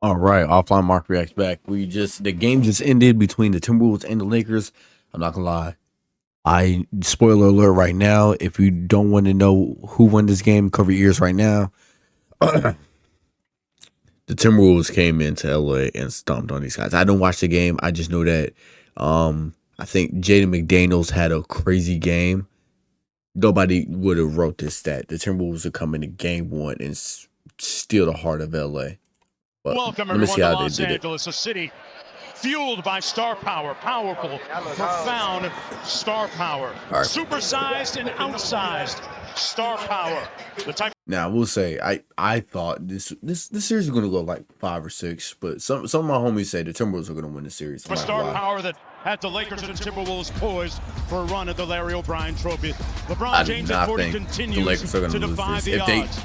All right, offline Mark reacts back. The game just ended between the Timberwolves and the Lakers. I'm not gonna lie. Spoiler alert right now. If you don't want to know who won this game, cover your ears right now. The Timberwolves came into LA and stomped on these guys. I don't watch the game. I just know that I think Jaden McDaniels had a crazy game. Nobody would have wrote this stat. The Timberwolves would come into game one and steal the heart of LA. But welcome let me everyone see to how Los they did Angeles, a city fueled by star power, powerful, profound star power, right. supersized and outsized star power. The type. Now I will say I thought this series was gonna go like 5 or 6, but some of my homies say the Timberwolves are gonna win the series. For star power that had the Lakers and Timberwolves poised for a run at the Larry O'Brien Trophy. LeBron James at 40 continues to defy the odds.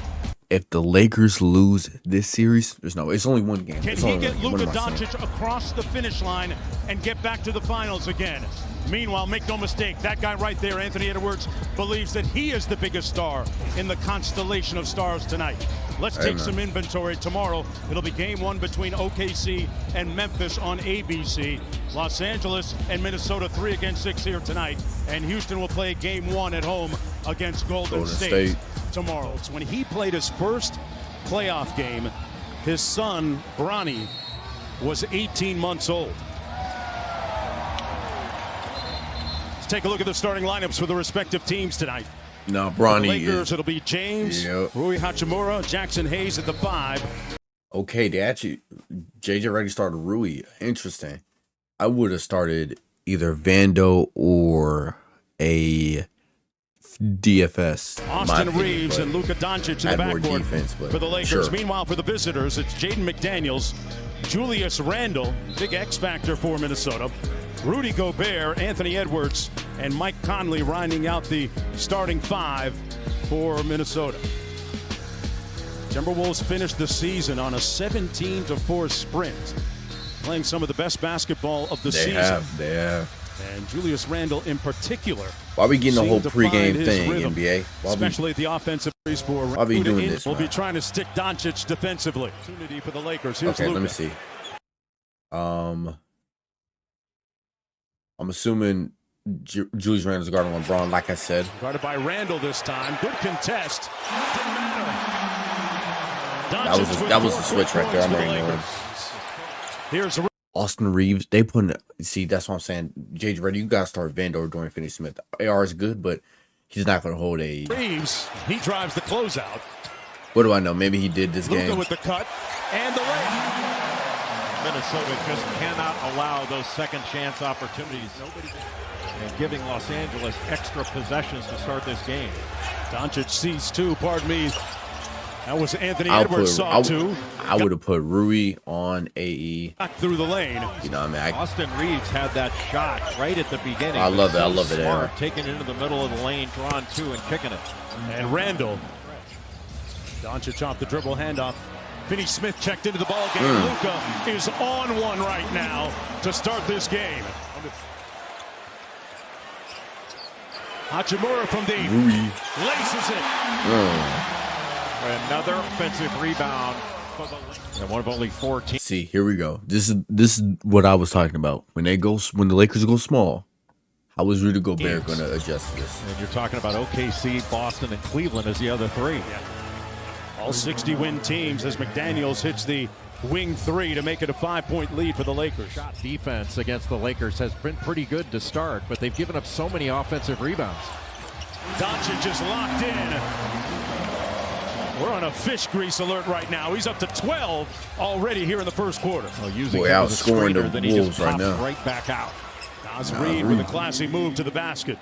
If the Lakers lose this series, it's only one game. Can he get Luka Doncic across the finish line and get back to the finals again? Meanwhile, make no mistake, that guy right there, Anthony Edwards, believes that he is the biggest star in the constellation of stars tonight. Let's take some inventory. Tomorrow, it'll be game one between OKC and Memphis on ABC. Los Angeles and Minnesota 3-6 here tonight. And Houston will play game one at home against Golden State tomorrow. It's when he played his first playoff game. His son, Bronny, was 18 months old. Let's take a look at the starting lineups for the respective teams tonight. No, Bronny Lakers, it'll be James, Rui Hachimura, Jackson Hayes at the 5. Okay, they actually JJ already started Rui. Interesting. I would have started either Vando or a DFS. Austin Reeves and Luka Doncic in the backcourt for the Lakers. Sure. Meanwhile, for the visitors, it's Jaden McDaniels, Julius Randle, big X factor for Minnesota, Rudy Gobert, Anthony Edwards, and Mike Conley rounding out the starting 5 for Minnesota. Timberwolves finished the season on a 17-4 sprint, playing some of the best basketball of the season. They have. And Julius Randle in particular. Why are we getting the whole pregame thing, rhythm, NBA? Especially the offensive race for why are we doing this? We'll be trying to stick Doncic defensively. Opportunity for the Lakers. Here's okay, Luka. let me see. I'm assuming Julius Randle's guarding LeBron, like I said. Guarded by Randle this time. Good contest. Didn't matter. That was the switch right there. I'm already knowing. Here's Austin Reeves. They put that's what I'm saying. JJ Reddy, you gotta start Vando or Dorian Finney-Smith. AR is good, but he's not gonna hold a. Reeves. He drives the closeout. What do I know? Maybe he did this game. Luka with the cut and the lay. Minnesota just cannot allow those second chance opportunities. And giving Los Angeles extra possessions to start this game. Doncic sees 2, pardon me. That was Anthony Edwards saw 2. I would have put Rui on AE. Back through the lane. You know what I mean? Austin Reeves had that shot right at the beginning. I love it. I love it. Smart, taking it into the middle of the lane, drawing 2 and kicking it. And Randle. Doncic off the dribble handoff. Finney-Smith checked into the ball game. Luka is on one right now to start this game. Hachimura from deep. Rui Laces it. Another offensive rebound. And one of only 14. See, here we go. This is what I was talking about. When the Lakers go small, how is Rudy Gobert going to adjust to this? And you're talking about OKC, Boston, and Cleveland as the other 3. Yeah. All 60-win teams as McDaniels hits the wing 3 to make it a 5-point lead for the Lakers. Shot defense against the Lakers has been pretty good to start, but they've given up so many offensive rebounds. Doncic is locked in. We're on a fish grease alert right now. He's up to 12 already here in the first quarter. Using outscoring the then he Wolves just right now. Right back out. Reed with a classy move to the basket.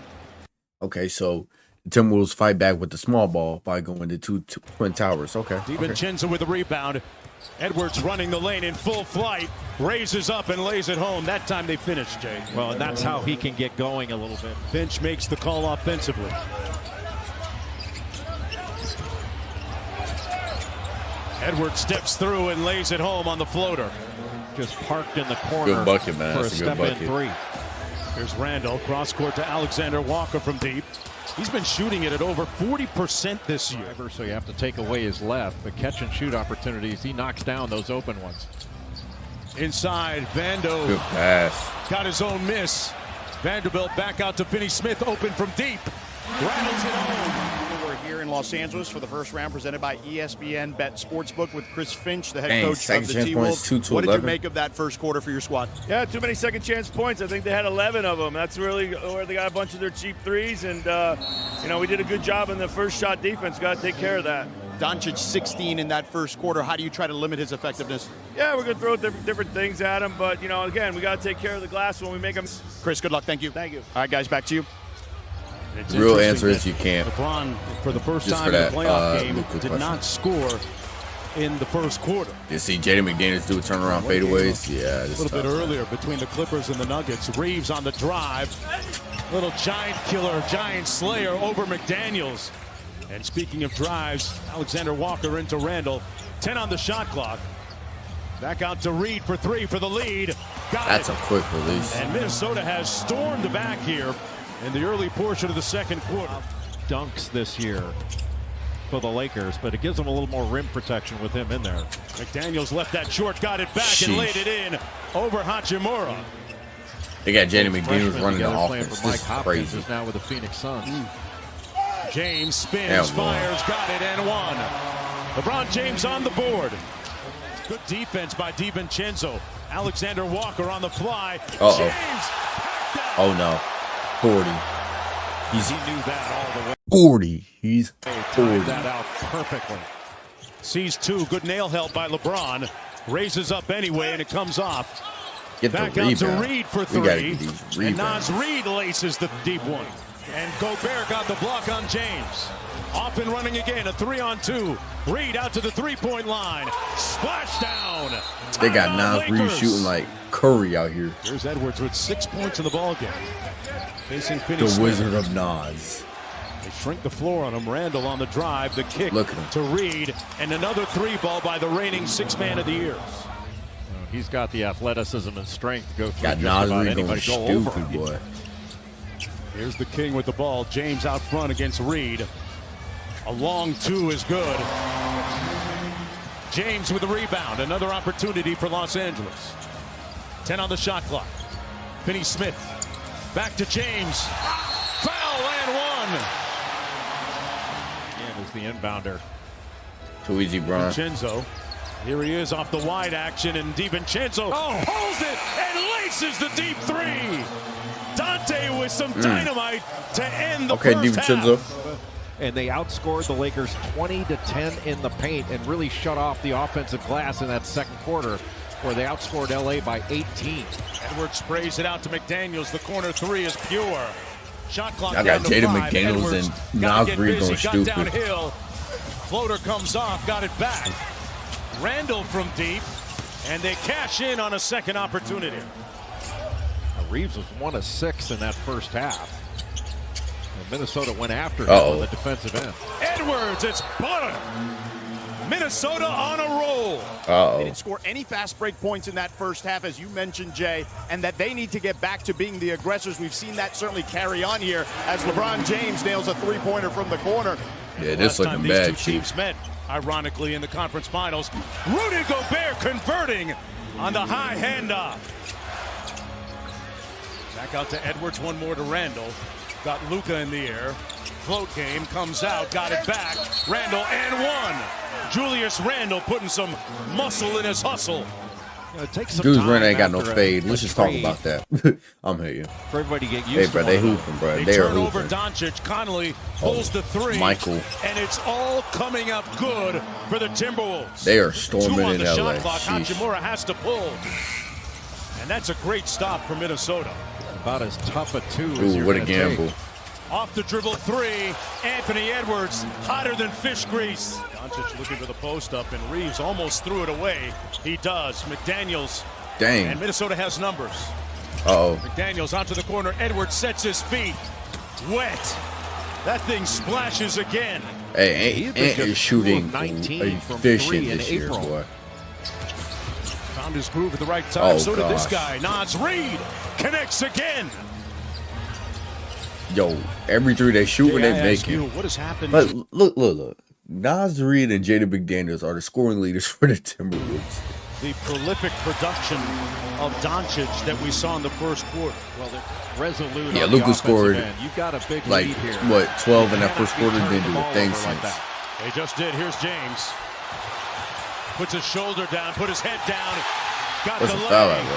Okay, so the Timberwolves fight back with the small ball by going to two Twin Towers. Okay. DiVincenzo with the rebound. Edwards running the lane in full flight. Raises up and lays it home. That time they finished, Jay. Well, and that's how he can get going a little bit. Finch makes the call offensively. Edwards steps through and lays it home on the floater. Just parked in the corner. Good bucket, man. For That's a good step-in bucket. 3. Here's Randle, cross court to Alexander Walker from deep. He's been shooting it at over 40% this year. So you have to take away his left, but catch and shoot opportunities, he knocks down those open ones. Inside, Vando. Good pass. Got his own miss. Vanderbilt back out to Finney Smith, open from deep. Rattles it home. We're here in Los Angeles for the first round presented by ESPN Bet Sportsbook with Chris Finch, the head Dang, coach second of the chance T-Wolves. points, 2-11. What did you make of that first quarter for your squad? Yeah, too many second chance points. I think they had 11 of them. That's really where they got a bunch of their cheap threes. And, we did a good job in the first shot defense. Got to take care of that. Doncic 16 in that first quarter. How do you try to limit his effectiveness? Yeah, we're going to throw different things at him. But, again, we got to take care of the glass when we make them. Chris, good luck. Thank you. Thank you. All right, guys, back to you. It's Real interesting answer is that you can't. LeBron, for the first Just time for that, in the playoff game, Luka did question. not score in the first quarter. You see Jaden McDaniels do turnaround fadeaways? Yeah, A little bit earlier between the Clippers and the Nuggets. Reeves on the drive. Little giant killer, giant slayer over McDaniels. And speaking of drives, Alexander Walker into Randall. 10 on the shot clock. Back out to Reed for three for the lead. That's a quick release. And Minnesota has stormed back here in the early portion of the second quarter. Dunks this year for the Lakers, but it gives them a little more rim protection with him in there. McDaniels left that short, got it back, and laid it in over Hachimura. They got Jaden McDaniels Freshman running the together playing offense. for Mike This is Hopkins crazy. is now with the Phoenix Suns. James spins, And one. fires, got it, and one. LeBron James on the board. Good defense by DiVincenzo. Alexander Walker on the fly. Uh-oh. James. Oh no. 40. He knew that all the way. 40. He's Timed 40. that out perfectly. Sees two. Good nail help by LeBron. Raises up anyway, and it comes off. Get the Back out to rebound. Reed for We gotta three. get these And rebounds. Naz Reed laces the deep one. And Gobert got the block on James. Off and running again, a 3-on-2. Reed out to the three-point line. Splash down. They got Timeout, Naz Reed Lakers. shooting like Curry out here. Here's Edwards with 6 points in the ballgame. Facing Finney The Smith. Wizard of Nas. They shrink the floor on him. Randall on the drive. The kick Look at him. to Reed. And another three ball by the reigning sixth man of the year. He's got the athleticism and strength to go through Got just Nas about Reed going anybody. Go over stupid, him. boy. Here's the King with the ball. James out front against Reed. A long two is good. James with the rebound. Another opportunity for Los Angeles. 10 on the shot clock. Finney Smith. Back to James. Foul and one. Again, is the inbounder. Too easy, Bron. DiVincenzo. Here he is off the wide action, and DiVincenzo pulls it and laces the deep three. Dante with some dynamite to end the Okay, first DiVincenzo. half. And they outscored the Lakers 20-10 in the paint and really shut off the offensive glass in that second quarter, where they outscored LA by 18. Edwards sprays it out to McDaniels. The corner three is pure. Shot clock I down got to Jaden 5. McDaniels Edwards and gotta Naz get Reed busy, going got stupid. downhill. Floater comes off, got it back. Randall from deep, and they cash in on a second opportunity. Reeves was 1 of 6 in that first half. And Minnesota went after him on the defensive end. Edwards, it's butter. Minnesota on a roll. They didn't score any fast break points in that first half, as you mentioned, Jay, and that they need to get back to being the aggressors. We've seen that certainly carry on here as LeBron James nails a three-pointer from the corner. Yeah, this Last time looking these bad, two Chief. teams met, ironically, in the conference finals. Rudy Gobert converting on the high handoff. Back out to Edwards, one more to Randall. Got Luka in the air. Float game comes out, got it back. Randall and one. Julius Randall putting some muscle in his hustle. Dudes running ain't got no fade. Let's just talk about that. I'm here. For everybody to get used Hey, to bro, they one another. hooping, bro. They They are turn over hooping. Doncic. Connolly pulls the three. Michael. And it's all coming up good for the Timberwolves. They are 2 storming on in the LA. shot clock. Sheesh. Hachimura has to pull. And that's a great stop for Minnesota. About as tough a 2 as Ooh, you're what a gonna gamble. take. Off the dribble three. Anthony Edwards, hotter than fish grease. Doncic looking for the post up, and Reeves almost threw it away. He does. McDaniels. Dang. And Minnesota has numbers. Uh-oh. McDaniels onto the corner. Edwards sets his feet. Wet. That thing splashes again. Hey, Ant just is shooting 19 from efficient 3 in this year, April. boy. Found his groove at the right time. Oh, So did this gosh. guy. Naz Reed connects again. Yo, every three they shoot when they make it. What has happened? But look. Nas Reed and Jaden McDaniels are the scoring leaders for the Timberwolves. The prolific production of Doncic that we saw in the first quarter. Well, they're resolute. Yeah, on Luka the scored offensive end. You've got a big like lead here. what 12 in You that first cannot quarter. be Didn't turning do the a ball thing over like since. that. They just did. Here's James. Puts his shoulder down, put his head down. Got What's the a foul leg. out,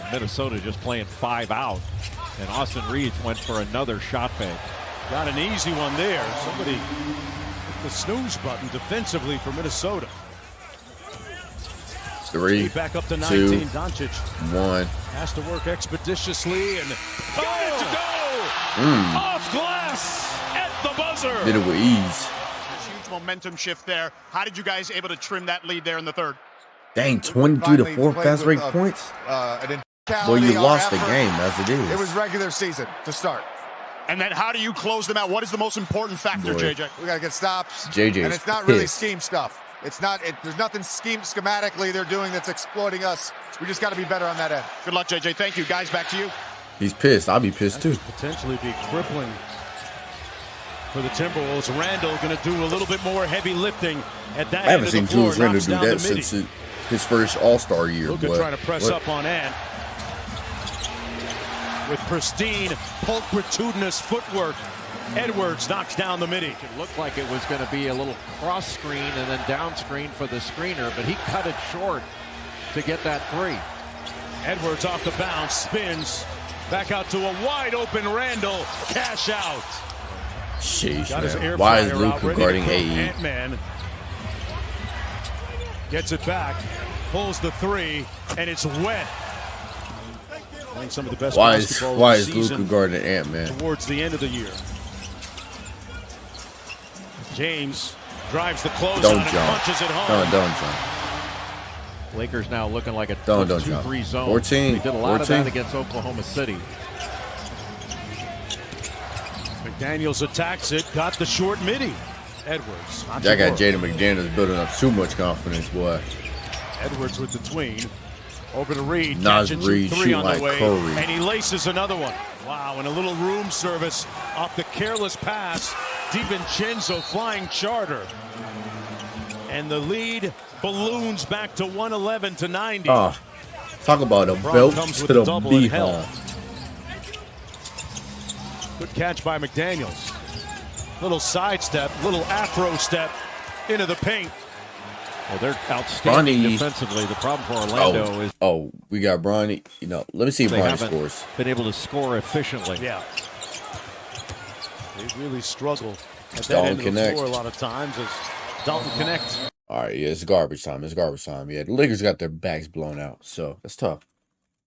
bro? Minnesota just playing 5 out. And Austin Reeves went for another shot fake. Got an easy one there. Somebody hit the snooze button defensively for Minnesota. 3, Back up to 19. 2, Doncic 1. has to work expeditiously and got it to go. Off glass at the buzzer. Did it with ease. Huge momentum shift there. How did you guys able to trim that lead there in the third? Dang, 23 to 4 fast break points. Well, you lost the game as it is. It was regular season to start. And then how do you close them out? What is the most important factor, Boy. JJ? We got to get stops. JJ and is it's not really pissed. scheme stuff. It's not. There's nothing schematically they're doing that's exploiting us. We just got to be better on that end. Good luck, JJ. Thank you. Guys, back to you. He's pissed. I'll be pissed too. Potentially be crippling for the Timberwolves. Randle going to do a little bit more heavy lifting at that I haven't end seen of the floor. Julius Randle Knocks do down that the midi. since his first All-Star year. Luka But trying to press up on Ant with pristine, pulchritudinous footwork. Edwards knocks down the midi. It looked like it was going to be a little cross screen and then down screen for the screener, but he cut it short to get that 3. Edwards off the bounce, spins back out to a wide open Randle. Cash out. Sheesh, Got his man. air Why is fryer out, Luka ready guarding to cook. AE? Ant-Man gets it back, pulls the 3, and it's wet. Playing some of the best basketball Why of is the Luka season guarding Ant-Man? towards the end of the year. James drives the closeout Don't and jump. punches it home. Don't jump. Lakers now looking like a Don't 2-3 jump. zone. 14, They did a lot of 14. that against Oklahoma City. McDaniels attacks it, got the short midi. Edwards. not That got sure. Jaden McDaniels building up too much confidence, boy. Edwards with the tween. Over to Reed. Nas Catch and Reed shoot 3 shooting on like the way. Curry. And he laces another one. Wow, and a little room service off the careless pass. DiVincenzo flying charter. And the lead balloons back to 111 to 90. Talk about a LeBron belt comes to with a the double and help. beehive. Good catch by McDaniels. Little sidestep, little afro step into the paint. Well, they're outstanding Bronny. defensively. The problem for Orlando is We got Bronny. You know, let me see if they Bronny haven't scores. been able to score efficiently. Yeah. They really struggle at that Dalton end of the connect. floor a lot of times as Dalton connects. All right, yeah, it's garbage time. It's garbage time. Yeah, the Lakers got their backs blown out, so that's tough.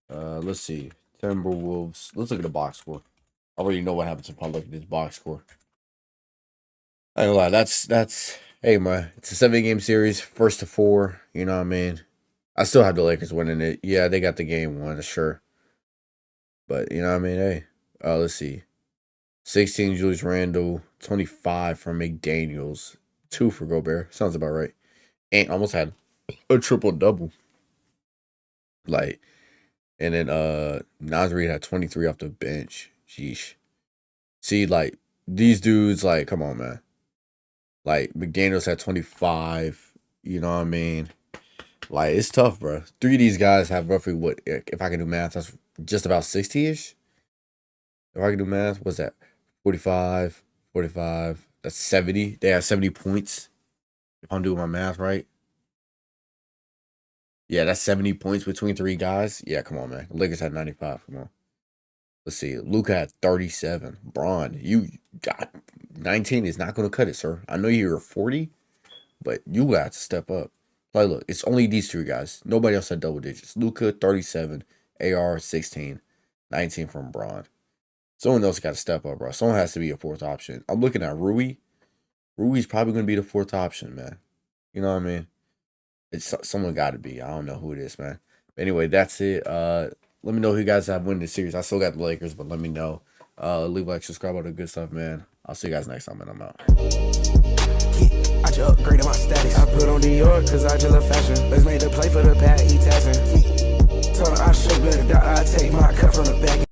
Let's see. Timberwolves. Let's look at the box score. I already know what happens if I look at this box score. I ain't gonna lie, that's hey man, it's a 7-game series, first to 4. You know what I mean? I still have the Lakers winning it. Yeah, they got the game won, sure. But you know what I mean? Hey, let's see. 16 Julius Randle, 25 from McDaniels, 2 for Gobert. Sounds about right. And almost had a triple-double. Like, and then Nas Reed had 23 off the bench. Sheesh. See, like, these dudes, like, come on, man. Like, McDaniels had 25. You know what I mean? Like, it's tough, bro. 3 of these guys have roughly what, if I can do math, that's just about 60-ish. If I can do math, what's that? 45. That's 70. They have 70 points. If I'm doing my math right. Yeah, that's 70 points between 3 guys. Yeah, come on, man. The Lakers had 95. Come on. Let's see. Luka had 37. Bron, you got 19 is not going to cut it, sir. I know you're 40, but you got to step up. Like, look, it's only these 3 guys. Nobody else had double digits. Luka, 37. AR, 16. 19 from Bron. Someone else got to step up, bro. Someone has to be a 4th option. I'm looking at Rui. Rui's probably going to be the 4th option, man. You know what I mean? It's someone got to be. I don't know who it is, man. But anyway, that's it. Let me know who you guys have winning the series. I still got the Lakers, but let me know. Leave a like, subscribe, all the good stuff, man. I'll see you guys next time, and I'm out. I just upgraded my status. I put on Dior cause I just love fashion. Let's make the play for the pad, he tassing. Told her I should better die, I take my cut from the back.